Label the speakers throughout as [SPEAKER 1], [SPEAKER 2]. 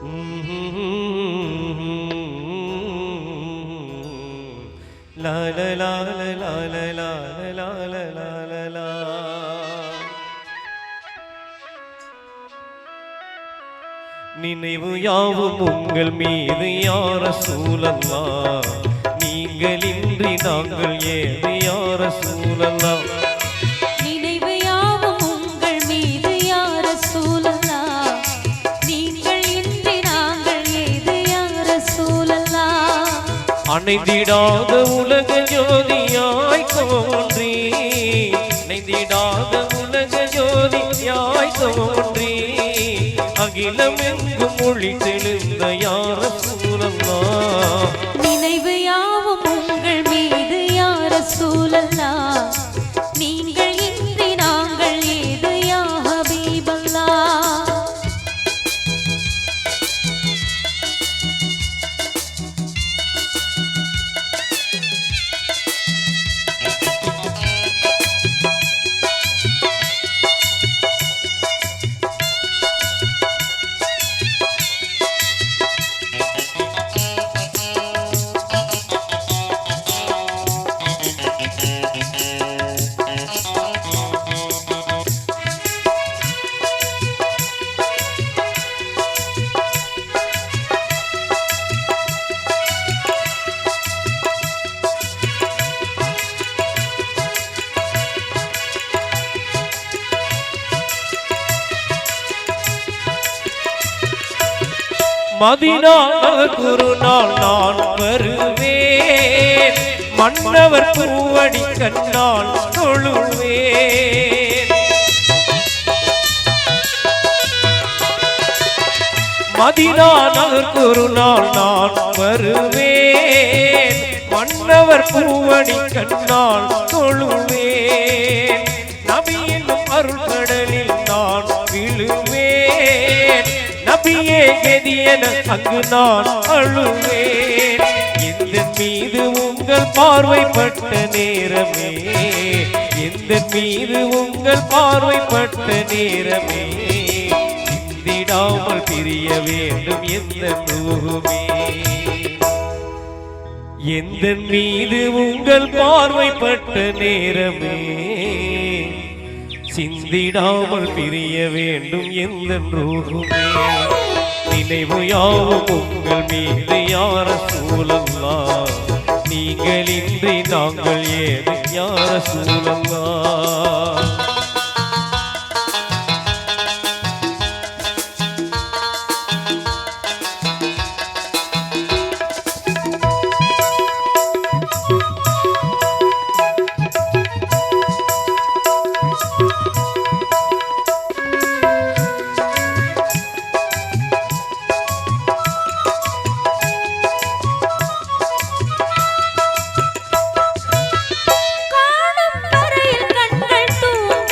[SPEAKER 1] La la la la la la la la la la la la. நினைவு யாவும் உங்கள் மீது யா ரசூலல்லாஹ், நீங்கள் இன்றி நாங்கள் ஏது யா ரசூலல்லாஹ்.
[SPEAKER 2] நினைவு யாவும் உங்கள் மீது யா ரசூலல்லாஹ், நீங்கள் இன்றி நாங்கள் ஏது யா ரசூலல்லாஹ்.
[SPEAKER 1] அணைந்திடாத உலக ஜோதியாய் தோன்றி, அணைந்திடாத உலக ஜோதியாய் தோன்றி, அகிலமெங்கும் மொழி தெளிந்த யா ரசூலல்லாஹ்.
[SPEAKER 2] நினைவு யாவும் உங்கள் மீது யா ரசூலல்லாஹ், நீங்கள் இன்றி நாங்கள் ஏது யா ஹபீபல்லாஹ்.
[SPEAKER 1] மதீனா ஒரு நாள் நான் வருவேன், மன்னவர் பூவடி கண்ணால் தொழுவேன். மதீனா ஒரு நாள் நான் வருவேன், மன்னவர் பூவடி கண்ணால் தொழுவேன். நபி என்னும் அருள் கடலில் நான் விழுவேன், நபியே கதியென அங்கு நான் அழுவேன். எந்த மீது உங்கள் பார்வைப்பட்ட நேரமே, எந்த மீது உங்கள் பார்வைப்பட்ட நேரமே, சிந்திடாமல் பிரிய வேண்டும் எந்த நூகுமே. எந்த மீது உங்கள் பார்வைப்பட்ட நேரமே, சிந்திடாமல் பிரிய வேண்டும் எந்த ரூகுமே. நினைவு யாவும் உங்கள் மீது யா ரசூலல்லாஹ், நீங்கள் இன்றி நாங்கள் ஏது யா ரசூலல்லாஹ்.
[SPEAKER 2] காணும் வரையில் கண்கள் தூங்காது,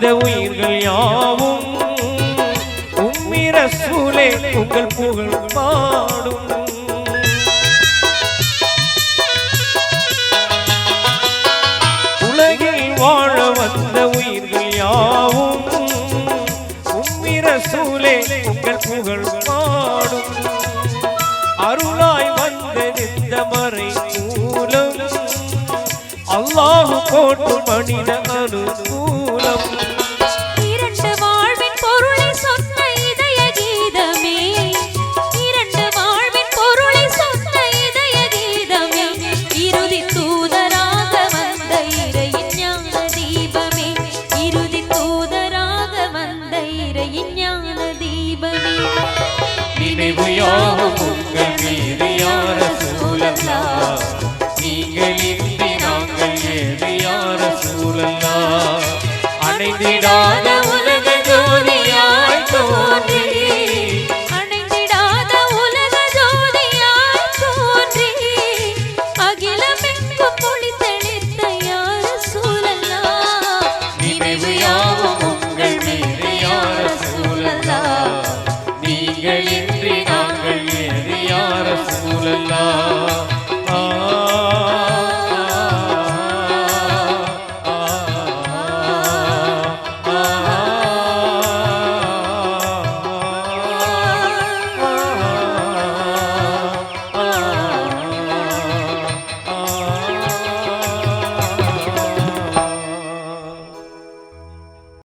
[SPEAKER 1] வந்த உயிர்கள் யாவும் உம்மி ரசூலே உங்கள் புகழ் பாடும். உலகில் வாழ வந்த உயிர்கள் யாவும் உம்மி ரசூலே உங்கள் புகழ் பாடும். அருளாய் வந்த மறை மூலம் அல்லாஹ் போட்டு மனித அனுகூலம்.
[SPEAKER 2] இரண்டு வாழ்வின் பொருளை சொன்ன இதய கீதமே, இரண்டு வாழ்வின் பொருளை சொன்ன இதய கீதமே, இறுதி தூதராக வந்த இறையின் ஞான தீபமே, இறுதி தூதராக வந்த இறையின் ஞான தீபமே.
[SPEAKER 1] நினைவு யாவும் உங்கள் மீது யா ரசூலல்லாஹ், நீங்கள் இன்றி நாங்கள் ஏது யா ரசூலல்லாஹ். அணைந்திடாத